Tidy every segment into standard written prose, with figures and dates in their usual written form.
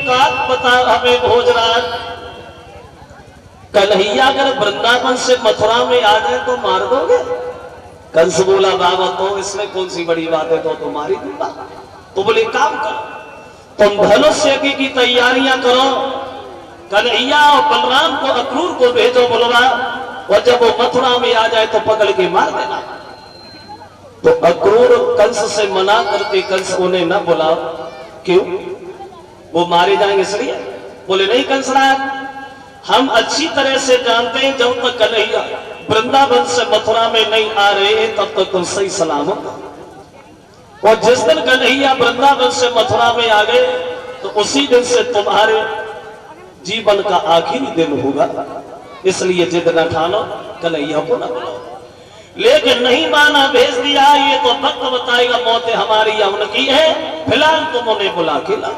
बात बता हमें भोजराज, कन्हैया अगर वृंदावन से मथुरा में आ जाए तो मार दोगे? कंस बोला बाबा तो इसमें कौन सी बड़ी बात है, तो मार ही दूंगा। तो बोले काम करो, तुम धनुष्य की तैयारियां करो, कन्हैया और बलराम को अक्रूर को भेजो बुलवा, और जब वो मथुरा में आ जाए तो पकड़ के मार देना। तो अक्रूर कंस से मना करते, कंस उन्हें न बुलाओ। क्यों? वो मारे जाएंगे इसलिए? बोले नहीं कंसराज, हम अच्छी तरह से जानते हैं जब तक कन्हैया वृंदावन से मथुरा में नहीं आ रहे तब तक तुम सही सलामत, और जिस दिन कन्हैया वृंदावन से मथुरा में आ गए तो उसी दिन से तुम्हारे जीवन का आखिरी दिन होगा, इसलिए जिद न ठानो, कन्हैया को न बुलाओ। लेकिन नहीं माना, भेज दिया, ये तो वक्त बताएगा मौत हमारी या उनकी है, फिलहाल तुम उन्हें बुला के ला।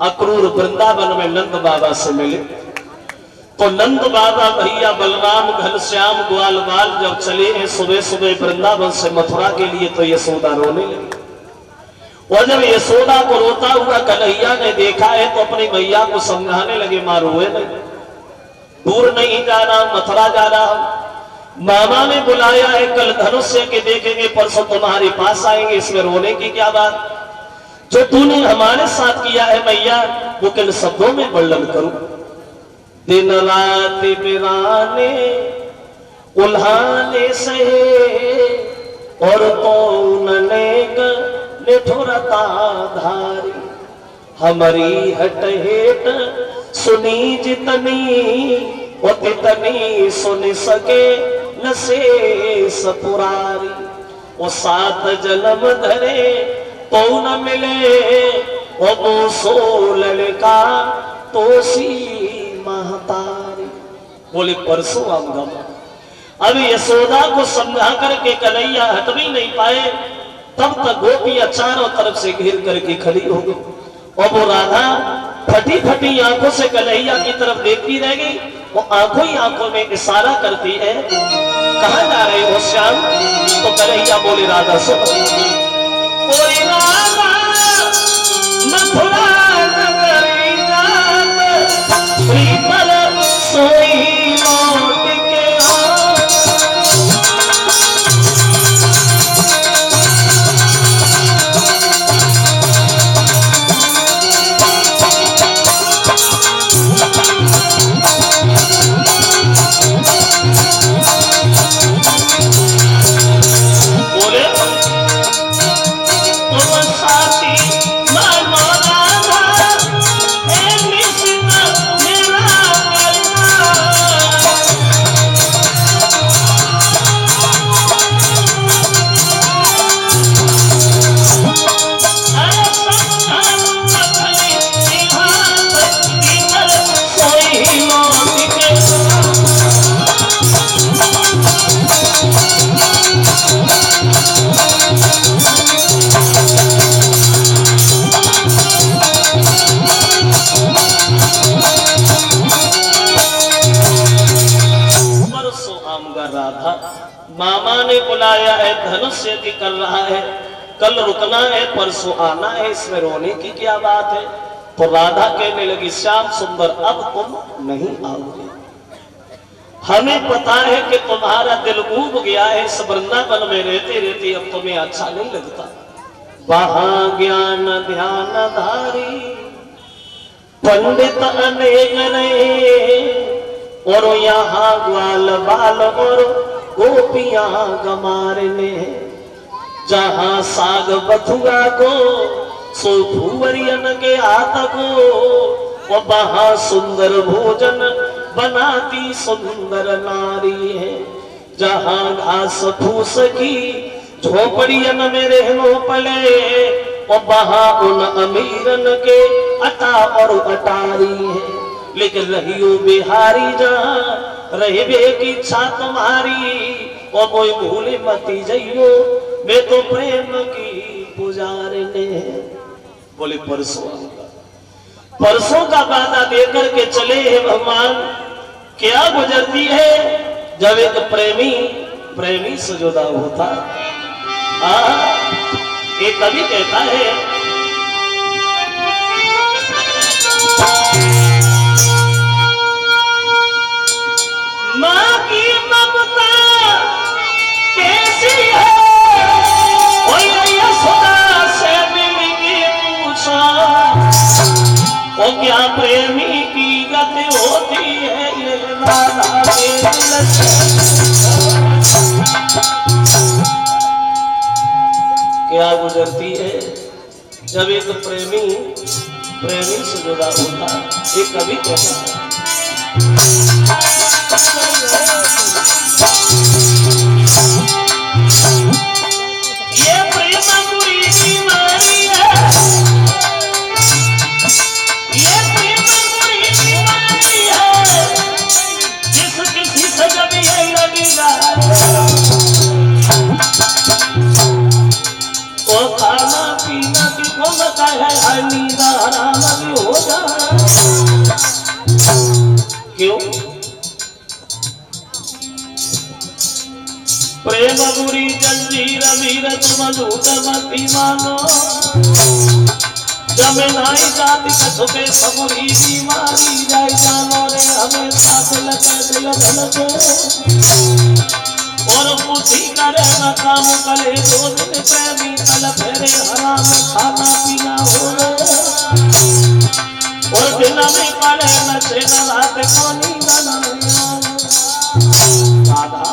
अक्रूर वृंदावन में नंद बाबा से मिले तो नंद बाबा भैया बलराम घनश्याम ग्वाल बाल जब चले हैं सुबह सुबह वृंदावन से मथुरा के लिए, तो यशोदा रोने लगी। और जब यशोदा को रोता हुआ कन्हैया ने देखा है तो अपनी मैया को समझाने लगे, मारो हुए नहीं, दूर नहीं जा रहा, मथुरा जा रहा, मामा ने बुलाया है, कल धनुष्य के देखेंगे, परसों तुम्हारे पास आएंगे, इसमें रोने की क्या बात? जो तूने हमारे साथ किया है मैया वो किन शब्दों में वर्णन करूं? दिन रात बिराने उल्हाने से और तो अनेक निठुरता धारी, हमारी हट हेट सुनी जितनी उतनी सुन सके न शेष पुरारी, वो सात जन्म धरे तो न मिले, वो सो लड़का तो सी महतारी। बोले परसों आऊंगा। अब यशोदा को समझा करके कन्हैया हट भी नहीं पाए, तब तक गोपियां चारों तरफ से घेर करके खड़ी हो गई, और वो राधा फटी फटी आंखों से कन्हैया की तरफ देखती रह गई। वो आंखों ही आंखों में इशारा करती है, कहां जा रहे हो श्याम? तो कन्हैया बोले राधा सुन, कोई राधा मथुरा नगरी जात, पर सोई लौट के मामा ने बुलाया है, धनुष्य की कर रहा है, कल रुकना है, परसों आना है, इसमें रोने की क्या बात है? तो राधा कहने लगी, श्याम सुंदर अब तुम नहीं आओगे, हमें पता है कि तुम्हारा दिल उब गया है इस वृंदावन में रहते रहते, अब तुम्हें अच्छा नहीं लगता। वहां ज्ञान ध्यान धारी पंडित अनेक रहे, और यहाँ ग्वाल बाल और गोपियां गमार ने, जहां साग बथुआ को सो भूवरियन के हाथ को, वहां सुंदर भोजन बनाती सुंदर नारी है, जहां घास फूस की झोपड़ियन में रहनो पले, वहां उन अमीरन के अटा और अटारी है। लेकिन रहियो बिहारी जहां रहबे की इच्छा तुम्हारी, और कोई भूले मती जइयो, मैं तो प्रेम की पुजारने। बोले परसों आऊंगा। परसों का वादा देकर के चले हैं भगवान। क्या गुजरती है जब एक प्रेमी से जुदा होता। एक कवि कहता है, ओ क्या प्रेमी की गति होती है ये राधा के दिल से क्या गुजरती है जब एक प्रेमी प्रेमी से जुड़ा होता है। एक कवि कहता है ये प्रेम बुरी बीमारी है, ये प्रेम बुरी बीमारी है, जिस किसी से जब ये लगेगा वो खाना पीना की घूमता है नींद आराम भी हो जाए। क्यों? प्रेम बुरी जंजीर वीर तुम झूठ मती मानो, जमेनाई जाति कछुपे सबुरी बीमारी जाए जानो रे हमें साथ लगे दिल धड़के और पूछी करे न काम करे दो दिन प्रेमी तल फेरे हराम खाना पीना हो और दिन में पड़े न न रात को नींद राधा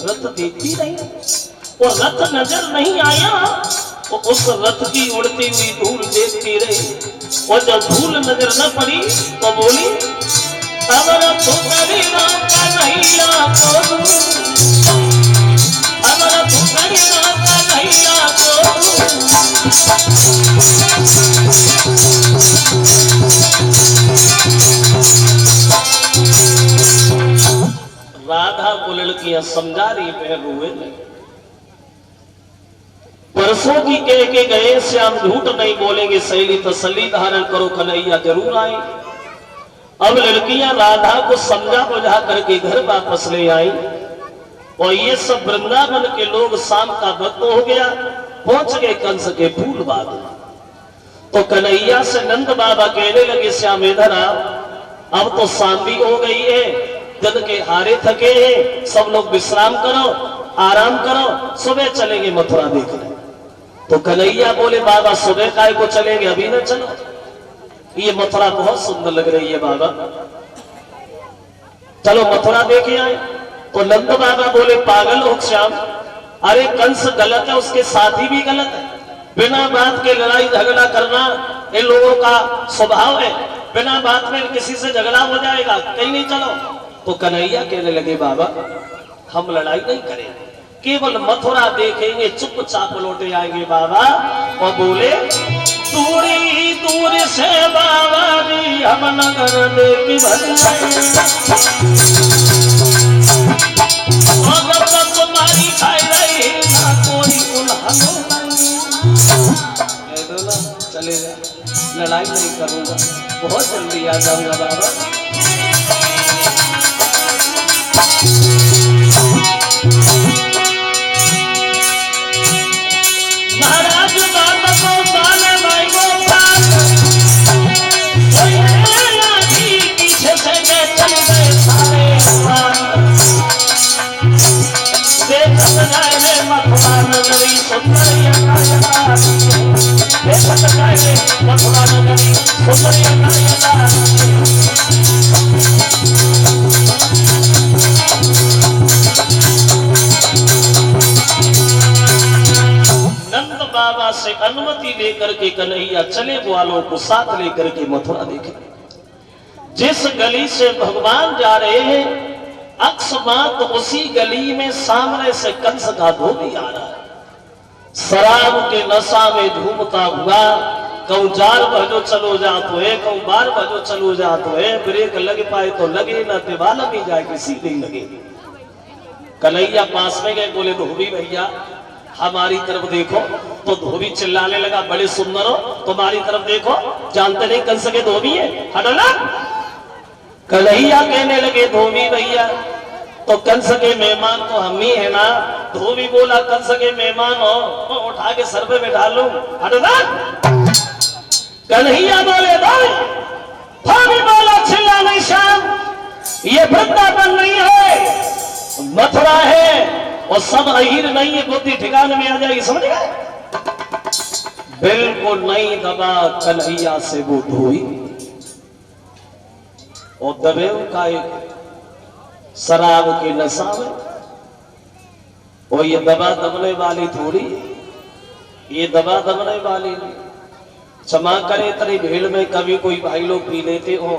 रथ देखती नहीं और रथ नजर नहीं आया तो उस रथ की उड़ती हुई धूल देखती रही और जब धूल नजर न पड़ी तो बोली अब रथ करी राम का नैया को अब रथ करी राम का नैया को राधा को लड़कियां समझा रही बहन हुए परसों की कह के गए श्याम झूठ नहीं बोलेंगे सहेली तसल्ली धारण करो कन्हैया जरूर आए। अब लड़कियां राधा को समझा बुझा करके घर वापस ले आई और ये सब वृंदावन के लोग शाम का वक्त हो गया पहुंच गए कंस के फूल बाग। तो कन्हैया से नंद बाबा कहने लगे श्याम इधर आओ, अब तो शाम भी हो गई है, जन के हारे थके हैं, सब लोग विश्राम करो आराम करो, सुबह चलेंगे मथुरा देखने। तो कन्हैया बोले बाबा सुबह काय को चलेंगे, अभी न चलो, ये मथुरा बहुत सुंदर लग रही है बाबा, चलो मथुरा देखे आए। तो नंद बाबा बोले पागल हो श्याम, अरे कंस गलत है, उसके साथी भी गलत है, बिना बात के लड़ाई झगड़ा करना इन लोगों का स्वभाव है, बिना बात में किसी से झगड़ा हो जाएगा, कहीं नहीं चलो। तो कन्हैया कहने लगे बाबा हम लड़ाई नहीं करेंगे, केवल मथुरा देखेंगे, चुपचाप लौटे आएंगे बाबा। और बोले दूरी दूर से बाबा जी हम नगर देखी तुम्हारी खाई रही ना कोई चले जा, लड़ाई नहीं करूंगा, बहुत जल्दी आ जाऊंगा बाबा। महाराज बात को बाले भाई को पीछे से गए चल गए सारे देखत जाए रे मथुरा नगरी सुंदरिया देखत जाए रे मथुरा नगरी सुंदरिया बाबा से अनुमति लेकर के कन्हैया चले वालों को साथ लेकर के मथुरा देखे। जिस गली से भगवान जा रहे हैं अकस्मात उसी गली में सामने से कंस का धोबी आ रहा है, शराब के नशा में झूमता हुआ, कहूं जार भजो चलो जातो है, कहूं बार भजो चलो जातो है, ब्रेक लग पाए तो लगे ना तिवाला भी जाए किसी नहीं लगे। कन्हैया पास में गए, बोले धोबी भैया हमारी तरफ देखो। तो धोबी चिल्लाने लगा बड़े सुंदर हो, तुम्हारी तरफ देखो, जानते नहीं कंस के धोबी है, हटो ना। कन्हैया कहने लगे धोबी भैया तो कंस के मेहमान तो हम ही है ना। धोबी बोला कंस के मेहमान हो तो उठा के सर पे बैठा लूं, हटो ना। कन्हैया बोले धोबी बोला चिल्ला नहीं श्याम, ये वृंदावन नहीं है मथुरा है और सब अहीर नहीं है, बुद्धि ठिकाने में आ जाएगी, समझ गए। बिल्कुल नहीं दबा कन्हैया से वो धोबी। और दबे का एक शराब की नशा में। और ये दबा दबने वाली थोड़ी, ये दबा दबने वाली नहीं। क्षमा करे इतनी भीड़ में कभी कोई भाई लोग पी लेते हो,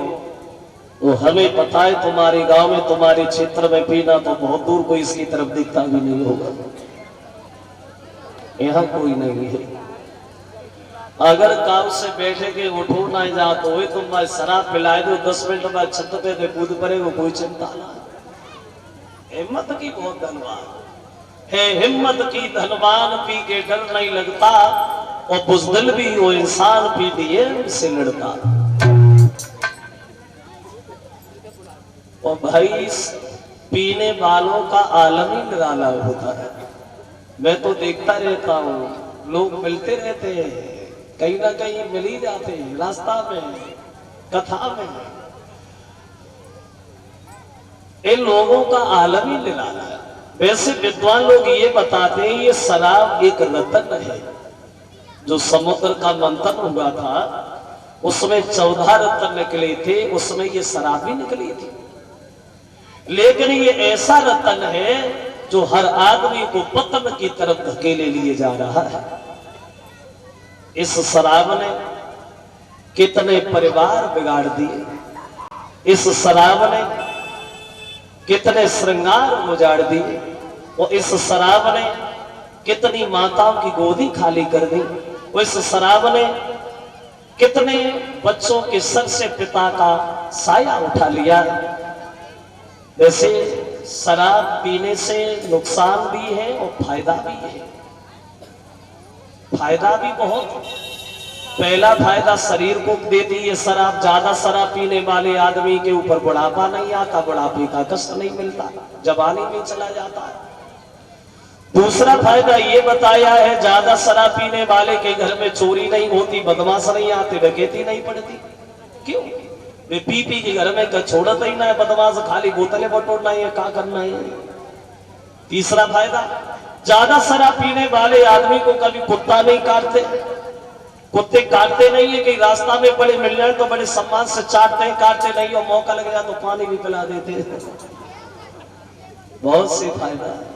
वो हमें पता है तुम्हारे गांव में तुम्हारे क्षेत्र में पीना तो बहुत दूर कोई इसकी तरफ दिखता भी नहीं होगा, यहाँ कोई नहीं है। अगर काम से बैठे के उठो ना जा तो वही तुम शराब पिलाए दो 10 मिनट बाद छत पे तो कूद पड़े वो कोई चिंता ना। हिम्मत की बहुत धनवान है, हिम्मत की धनवान पी के डर नहीं लगता, और बुज़दिल भी वो इंसान पी दिए से लड़ता। और भाई पीने वालों का आलम ही निराला होता है। मैं तो देखता रहता हूँ, लोग मिलते रहते हैं, कहीं ना कहीं मिल ही जाते हैं, रास्ता में, कथा में। इन लोगों का आलम ही निराला है। वैसे विद्वान लोग ये बताते हैं ये शराब एक रतन है। जो समुद्र का मंथन हुआ था उसमें 14 रत्न निकले थे, उसमें ये शराब भी निकली थी। लेकिन ये ऐसा रतन है जो हर आदमी को पतन की तरफ धकेले लिए जा रहा है। इस शराब ने कितने परिवार बिगाड़ दिए, इस शराब ने कितने श्रृंगार उजाड़ दिए, और इस शराब ने कितनी माताओं की गोदी खाली कर दी, और इस शराब ने कितने बच्चों के सर से पिता का साया उठा लिया। वैसे शराब पीने से नुकसान भी है और फायदा भी है। फायदा भी बहुत। पहला फायदा शरीर को देती है शराब। ज्यादा शराब पीने वाले आदमी के ऊपर बुढ़ापा नहीं आता, बुढ़ापे का कष्ट नहीं मिलता, जवानी में चला जाता है। दूसरा फायदा ये बताया है, ज्यादा शराब पीने वाले के घर में चोरी नहीं होती, बदमाश नहीं आते, डकैती नहीं पड़ती। क्यों? वे पी के घर में छोड़ता ही ना है बदमाश, खाली बोतलें बटोरना है, क्या करना है। तीसरा फायदा, ज्यादा शराब पीने वाले आदमी को कभी कुत्ता नहीं काटते। कुत्ते काटते नहीं है कि रास्ता में बड़े मिल जाए तो बड़े सम्मान से चाटते हैं, काटते नहीं, और मौका लग जाए तो पानी भी पिला देते हैं। बहुत से फायदा है।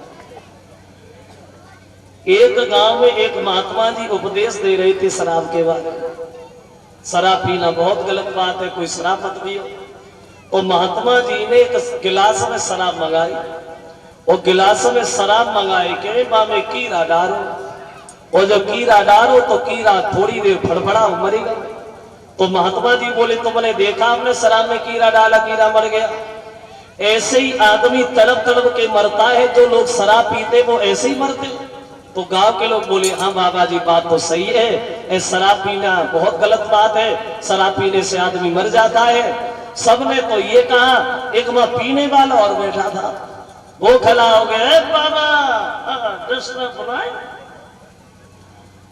एक गांव में एक महात्मा जी उपदेश दे रहे थे शराब के बारे में। शराब पीना बहुत गलत बात है, कोई शराब मत पियो। तो महात्मा जी ने एक गिलास में शराब मंगाई, और गिलास में शराब मंगाई के में कीड़ा डालो, और जब कीड़ा डालो तो कीड़ा थोड़ी देर फड़फड़ा मरेगा। तो महात्मा जी बोले तुमने देखा हमने शराब में कीड़ा डाला, कीड़ा मर गया। ऐसे ही आदमी तड़प तड़प के मरता है, जो लोग शराब पीते वो ऐसे ही मरते। तो गांव के लोग बोले हाँ बाबा जी बात तो सही है, शराब पीना बहुत गलत बात है, शराब पीने से आदमी मर जाता है। सबने तो ये कहा, एक वहां पीने वाला और बैठा था, वो खड़ा हो गया, बाबा बनाए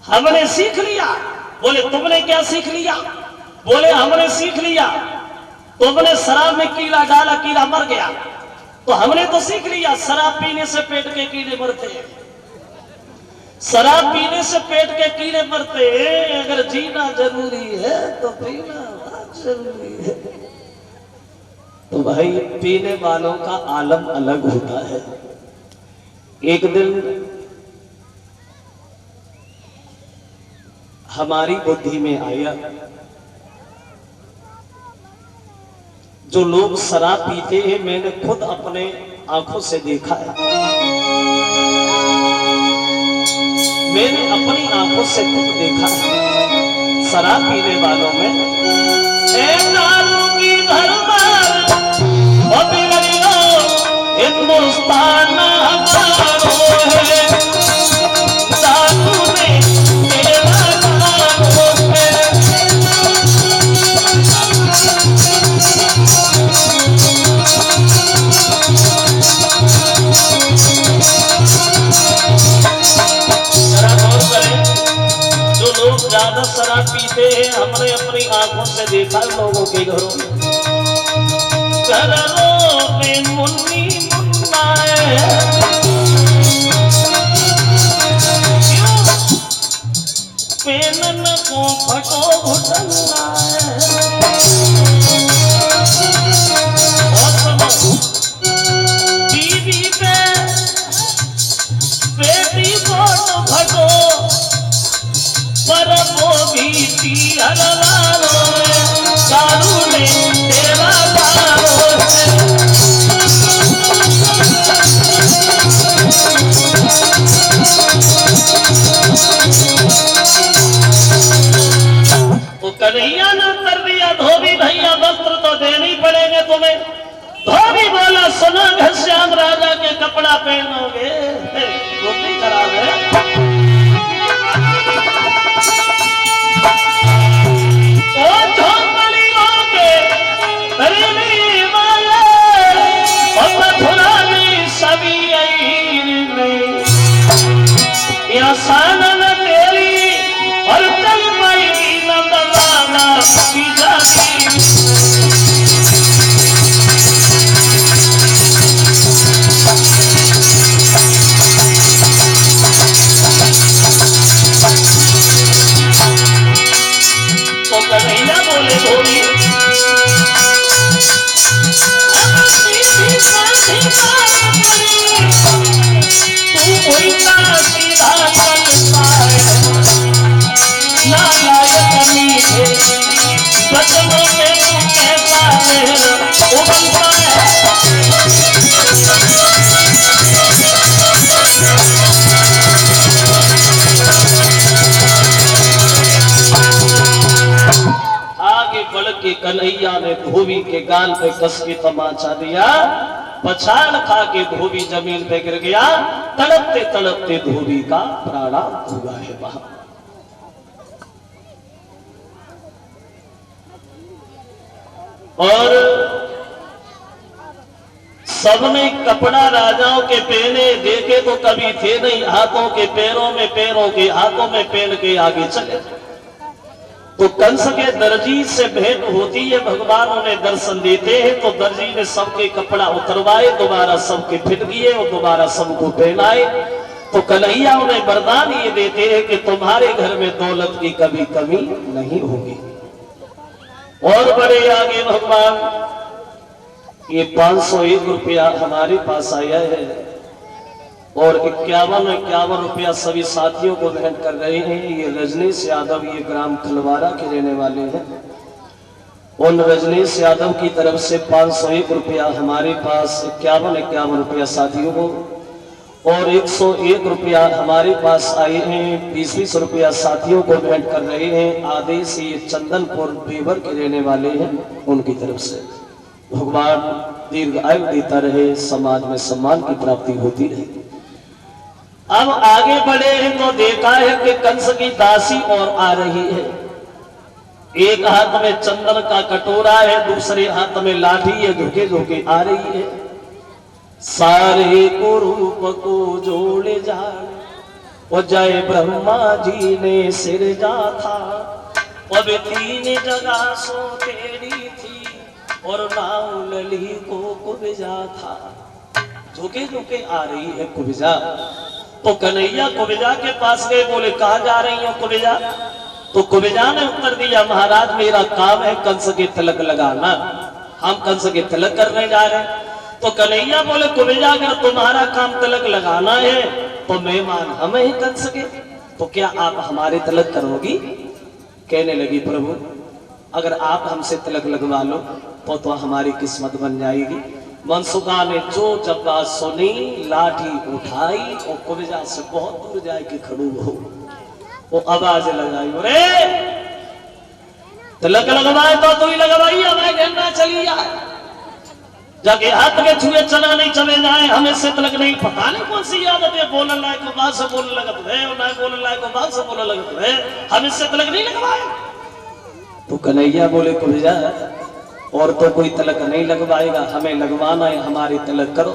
हमने सीख लिया। बोले तुमने क्या सीख लिया? बोले हमने सीख लिया, तुमने शराब में कीड़ा डाला, कीड़ा मर गया, तो हमने तो सीख लिया शराब पीने से पेट के कीड़े मरते हैं। शराब पीने से पेट के कीड़े मरते हैं। अगर जीना जरूरी है तो पीना जरूरी है। तो भाई पीने वालों का आलम अलग होता है। एक दिन हमारी बुद्धि में आया, जो लोग शराब पीते हैं मैंने खुद अपने आंखों से देखा है, मैंने अपनी आंखों से खुद देखा है। शराब पीने वालों में दारू की भरमार और बिगड़ियो हिंदुस्तान हमारो है, दारू में तेरा नाम है। ज्यादा शराब पीते हैं, हमने अपनी आंखों से देखा लोगों के घरों में मुन्नी मुन्नाए, पेनन को फटो घुटना है। घनश्याम राजा के कपड़ा पहनोगे वो भी खराब है। ओ झोंपड़ियों के रहने वाले और मथुरा में सभी नहीं या सानन तेरी और चल पाएगी नंदलाना की जाती। तो कन्हैया बोले धोनी तू उल्टा सीधा चलता है नालायक मीठे बचनों में तू कैसा मेहर उबलता है। आगे बढ़ के कन्हैया ने धोबी के गाल पे कस के तमाचा दिया। पछाड़ खा के धोबी जमीन पे गिर गया। तड़पते तड़पते धोबी का प्राणांत हुआ है वहां। और सबने कपड़ा राजाओं के पहने देखे तो कभी थे नहीं। हाथों के पैरों में, पैरों के हाथों में पहन के आगे चले। तो कंस के दर्जी से भेंट होती है, भगवान उन्हें दर्शन देते हैं। तो दर्जी ने सबके कपड़ा उतरवाए, दोबारा सबके फिट किए और दोबारा सबको पहनाए। तो कन्हैया उन्हें वरदान ये देते हैं कि तुम्हारे घर में दौलत की कभी कमी नहीं होगी। और बड़े आगे भगवान ये 501 रुपया हमारे पास आया है और 51 रुपया सभी साथियों को भेंट कर रहे हैं। ये रजनीश यादव, ये ग्राम खलवारा के रहने वाले हैं। उन रजनीश यादव की तरफ से 501 रुपया हमारे पास, 51 रुपया साथियों को और 101 रुपया हमारे पास आए हैं। 20 रुपया साथियों को भेंट कर रहे हैं। आदेश ये चंदनपुर बेवर के रहने वाले हैं, उनकी तरफ से। भगवान दीर्घ आयु देता रहे, समाज में सम्मान की प्राप्ति होती रहे। अब आगे बढ़े हैं तो देखा है कि कंस की दासी और आ रही है। एक हाथ में चंदन का कटोरा है, दूसरे हाथ में लाठी है, झुके झुके आ रही है। सारे को रूप को जोड़े जाए वो जय ब्रह्मा जी ने सिर जा था। अब 3 जगह सो तेरी थी और नाव लली को कुब्जा था। झुके झुके आ रही है कुब्जा। तो कन्हैया कुब्जा के पास गए, बोले कहाँ जा रही हो कुब्जा? तो कुब्जा ने उत्तर दिया, महाराज मेरा काम है कंस के तिलक लगाना, हम कंस के तिलक करने जा रहे हैं। तो कन्हैया बोले कुब्जा अगर तुम्हारा काम तिलक लगाना है तो मेहमान हम ही कंस के, तो क्या आप हमारे तिलक करोगी? कहने लगी प्रभु अगर आप हमसे तिलक लगवा लो तो हमारी किस्मत बन जाएगी। मनसुखा ने जो जब बात सुनी, लाठी उठाई और कुब्जा से बहुत दूर जाके खड़ू हो वो आवाज लगाई, अरे तिलक लगवाए तो तू ही लगवाई, हमें कहना चली जाए, जाके हाथ के छुए चला नहीं चले जाए, हमें से तिलक नहीं। पता नहीं कौन सी आदत है, बोलने लायक को बात से बोलने लगत है और ना बोलने लायक को बात से बोलने लगत है, हमें से तिलक नहीं लगवाए। तो कन्हैया बोले कुब्जा और तो कोई तिलक नहीं लगवाएगा, हमें लगवाना है, हमारी तिलक करो।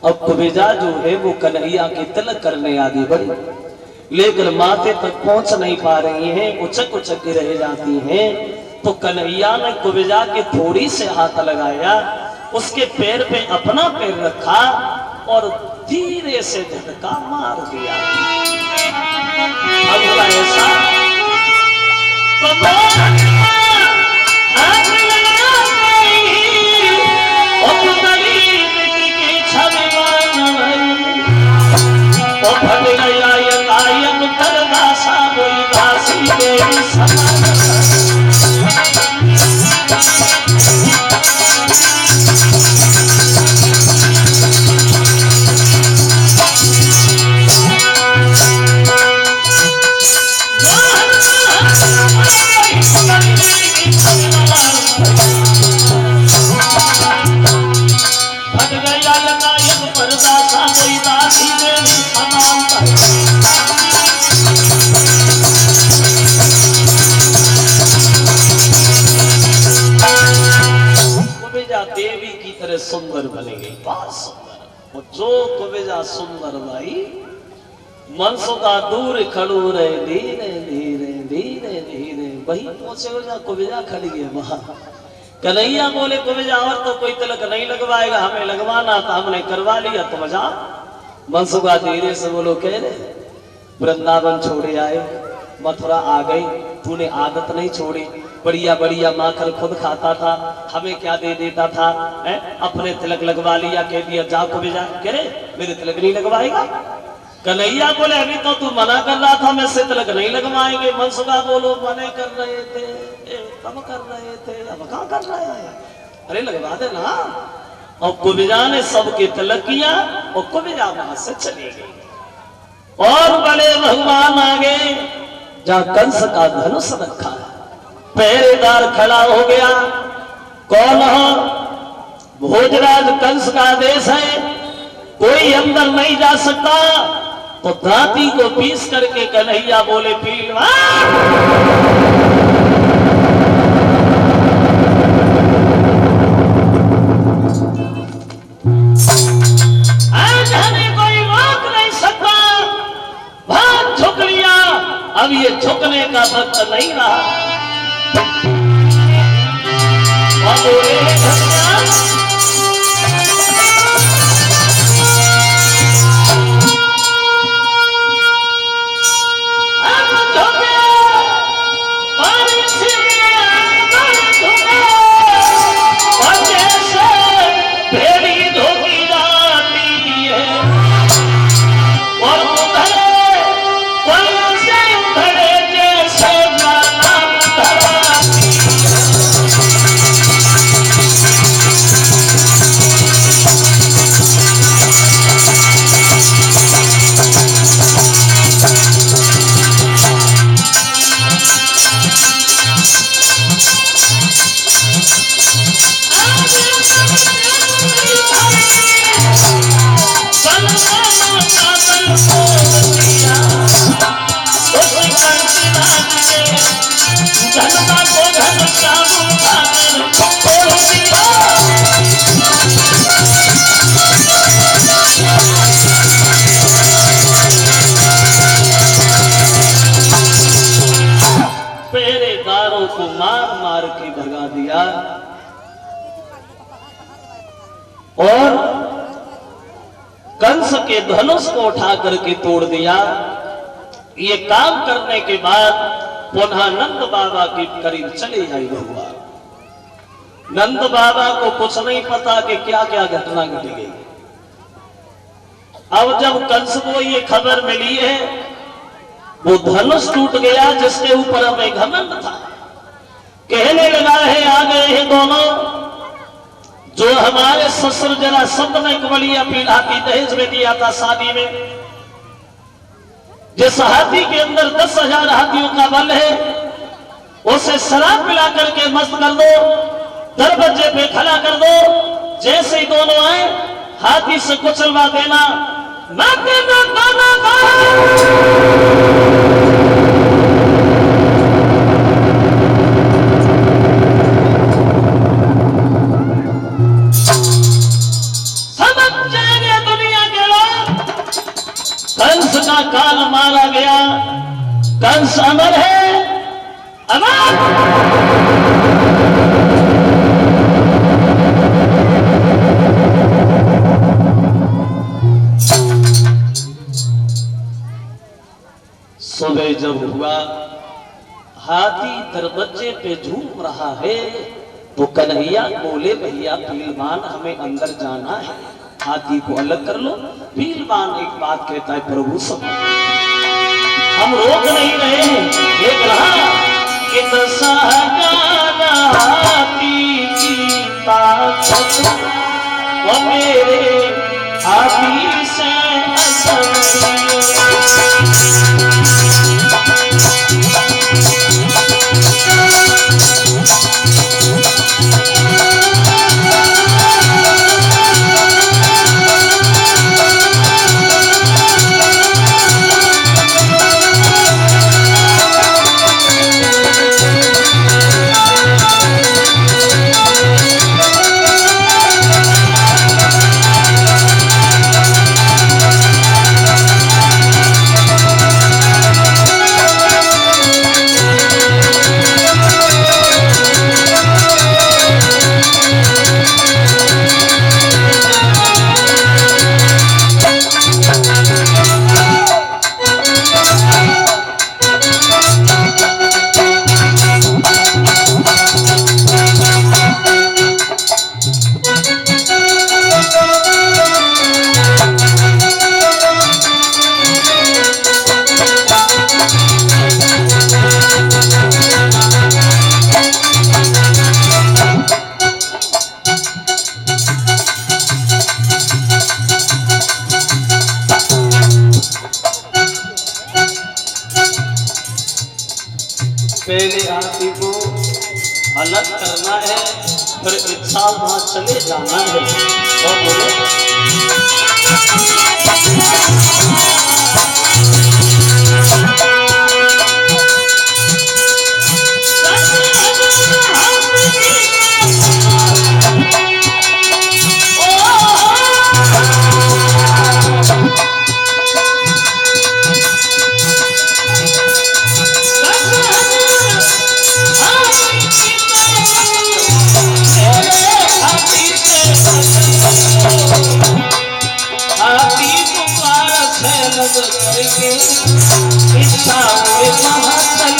अब कुब्जा जो है वो कन्हैया की तिलक करने आगे बढ़ी, लेकिन माथे तक पहुंच नहीं पा रही हैं, उचक उचक के रह जाती हैं। तो कन्हैया ने कुब्जा के थोड़ी से हाथ लगाया, उसके पैर पे अपना पैर रखा और धीरे से झटका मार दिया। अब हुआ ऐसा कुबेजा देवी की तरह सुंदर बनेगी, बहुत सुंदर। और जो कुबेजा सुंदर भाई मनसुका दूर खड़ू रहे, धीरे धीरे धीरे धीरे वही पहुंचे हो जा कुबेजा खड़ी है वहां। कन्हैया बोले कुबेजा और तो कोई तिलक नहीं लगवाएगा, हमें लगवाना था, हमने करवा लिया, तो बजा। मनसुका धीरे से बोलो कह रहे वृंदावन छोड़े आए, मथुरा आ गई, तूने आदत नहीं छोड़ी, बढ़िया बढ़िया माखन खुद खाता था, हमें क्या दे देता था, अपने तिलक लगवा लिया, कह दिया जा कुबेजा, कह रहे मेरे तिलक नहीं लगवाएगा। कन्हैया बोले अभी तो तू मना कर रहा था, मैं से तिलक नहीं लगवाएंगे। मनसुका बोलो मने कर रहे थे, तब कर रहे थे, अब कहाँ कर रहे हैं, अरे लगवा देना। और कुबेजा ने सबके तिलक किया और कुबेजा वहां से चली गई। और बड़े भगवान आगे जहां कंस का धनुष रखा है, पहरेदार खड़ा हो गया। कौन हो? भोजराज कंस का आदेश है, कोई अंदर नहीं जा सकता। तो दांती को पीस करके कन्हैया बोले आज हमें कोई रोक नहीं सकता, बहुत झुक लिया, अब ये झुकने का वक्त नहीं रहा। पहरेदारों को मार मार के भगा दिया और कंस के धनुष को उठा करके तोड़ दिया। ये काम करने के बाद पुनः नंद बाबा के करीब चले जाए भगवान। नंद बाबा को कुछ नहीं पता कि क्या क्या घटना घट गई। अब जब कंस को ये खबर मिली है, वो धनुष टूट गया जिसके ऊपर हमें घमंड था, कहने लगा है आ गए हैं दोनों, जो हमारे ससुर जरा सब ने कुबली अपनी हाथी दहेज में दिया था शादी में, जिस हाथी के अंदर 10,000 हाथियों का बल है, उसे शराब पिला करके मस्त कर दो, दरवाजे पे खड़ा कर दो, जैसे ही दोनों आए हाथी से कुचलवा देना। समझ जाएंगे दुनिया के लोग, कंस का काल मारा गया, कंस अमर है, अमर। सुबह जब हुआ, हाथी दरवाजे पे झूम रहा है, तो कन्हैया बोले भैया पीलवान हमें अंदर जाना है, हाथी को अलग कर लो। पीलवान एक बात कहता है प्रभु समझ, हम रोक नहीं रहे हैं, लेकिन कि हाथी की ताकत वो मेरे हाथी से करना है, फिर इच्छा वहां चले जाना है। और बोले इच्छा वहां चले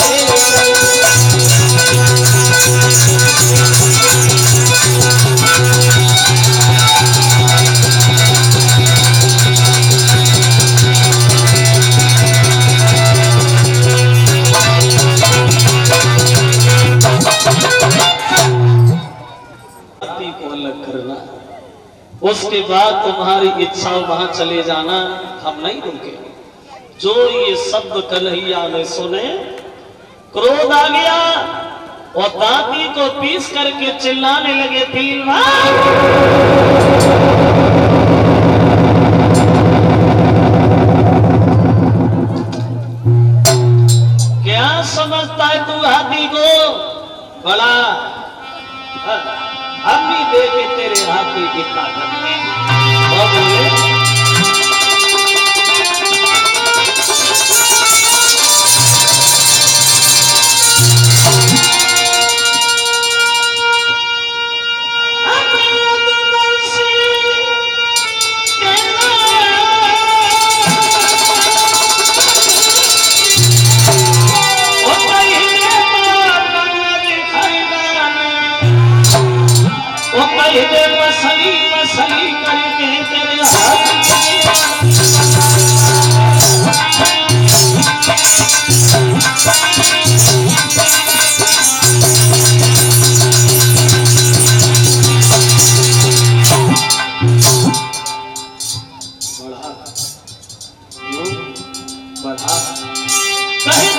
को अलग करना, उसके बाद तुम्हारी इच्छा वहां चले जाना, हम नहीं रुके। जो ये शब्द कन्हैया ने सुने, क्रोध आ गया और दांती को पीस करके चिल्लाने लगे, पीलवान क्या समझता है तू हाथी को? बड़ा हम भी देखे तेरे हाथी की ताकत में। और बोले मसली मसली करके तेरे बढ़ा कहीं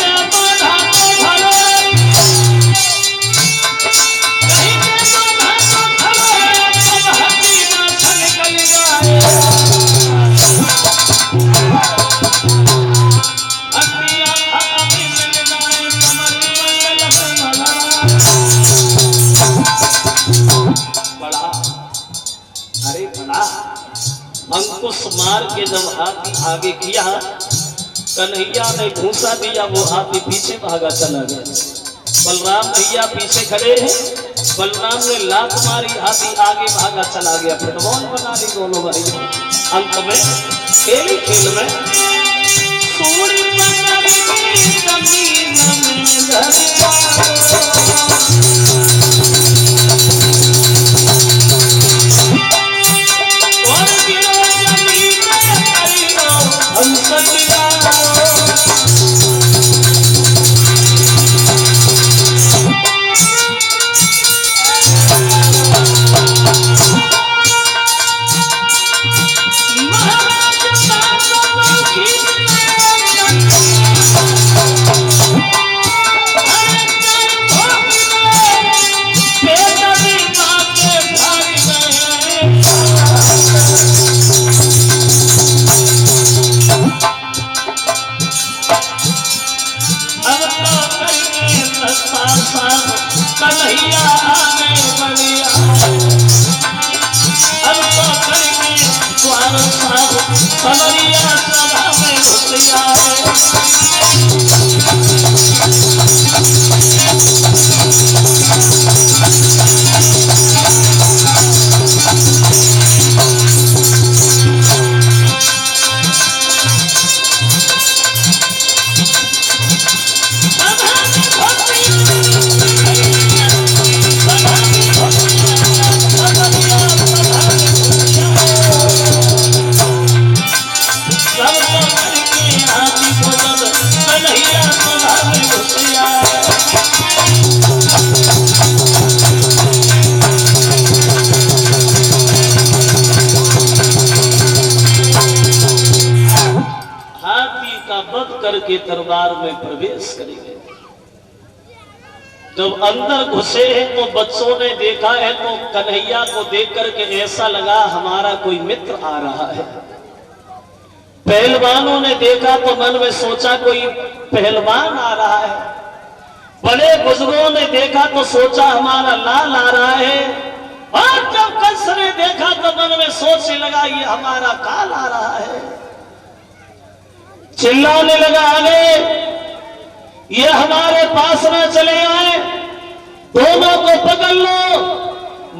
अंकुश मार के जब हाथी आगे किया, कन्हैया ने घूसा दिया, वो हाथी पीछे भागा चला गया। बलराम भैया पीछे खड़े हैं, बलराम ने लात मारी, हाथी आगे भागा चला गया। फुटबॉल बना ली दोनों भाई। अंत में खेल खेल में कन्हैया आने बढ़िया, अब तो करके द्वार साहब कन्हैया सभा में घुसिया के दरबार में प्रवेश करेंगे। जब अंदर घुसे हैं तो बच्चों ने देखा है तो कन्हैया को देख करके ऐसा लगा हमारा कोई मित्र आ रहा है। पहलवानों ने देखा तो मन में सोचा कोई पहलवान आ रहा है। बड़े बुजुर्गों ने देखा तो सोचा हमारा लाल आ रहा है। और जब कंस ने देखा तो मन में सोचने लगा ये हमारा काल आ रहा है। चिल्लाने लगा आगे ये हमारे पास न चले आए, दोनों को पकड़ लो,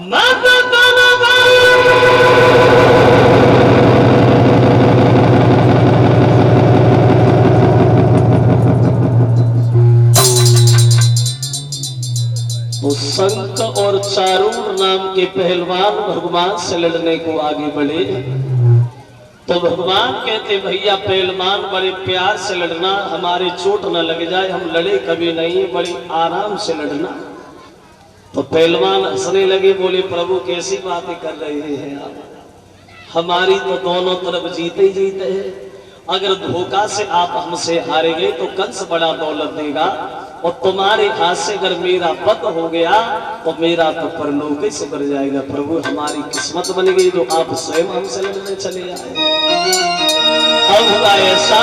मत दोनों को। तो शंख और चारूर नाम के पहलवान भगवान से लड़ने को आगे बढ़े। तो भगवान कहते भैया पहलवान बड़े प्यार से लड़ना, हमारे चोट न लग जाए, हम लड़े कभी नहीं, बड़ी आराम से लड़ना। तो पहलवान हंसने लगे, बोले प्रभु कैसी बातें कर रहे हैं आप, हमारी तो दोनों तरफ जीते ही जीते हैं। अगर धोखा से आप हमसे हारे गए तो कंस बड़ा दौलत देगा, और तुम्हारे हाथ से अगर मेरा पद हो गया तो मेरा तो परलोक ही सुधर जाएगा। प्रभु हमारी किस्मत बन गई जो आप स्वयं हमसे लड़ने चले आए। अब हुआ ऐसा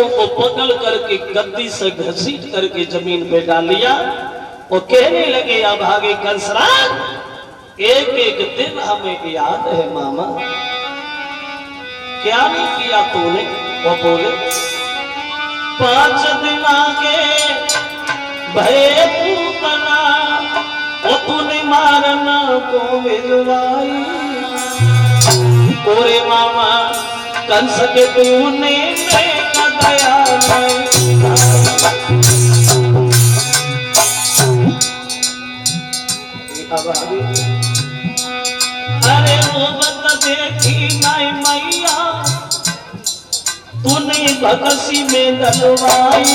को पकड़ करके गद्दी से घसीट करके जमीन पे डाल लिया और कहने लगे अब आगे कंसराज एक एक दिन हमें याद है मामा, क्या नहीं किया तूने? वो बोले 5 दिन आगे भय पूतना वो तूने मारना को मिलवाई। ओरे मामा कंस के तूने दया अरे वो बत देखी नाई मैया तूने भगसी में डलवाई।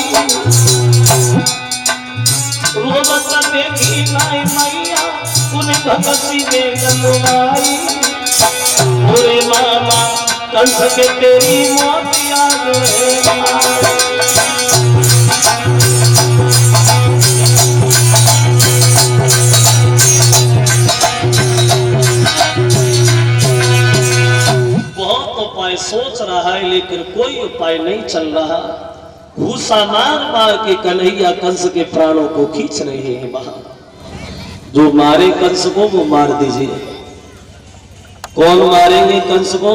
रोबत देखी नाई मैया तूने भगसी में डलवाई। पूरे मामा कंस के तेरी मौत याद है। बहुत उपाय सोच रहा है लेकिन कोई उपाय नहीं चल रहा। घूसा मार मार के कन्हैया कंस के प्राणों को खींच रहे हैं वहां। जो मारे कंस को वो मार दीजिए। कौन मारेंगे कंस को?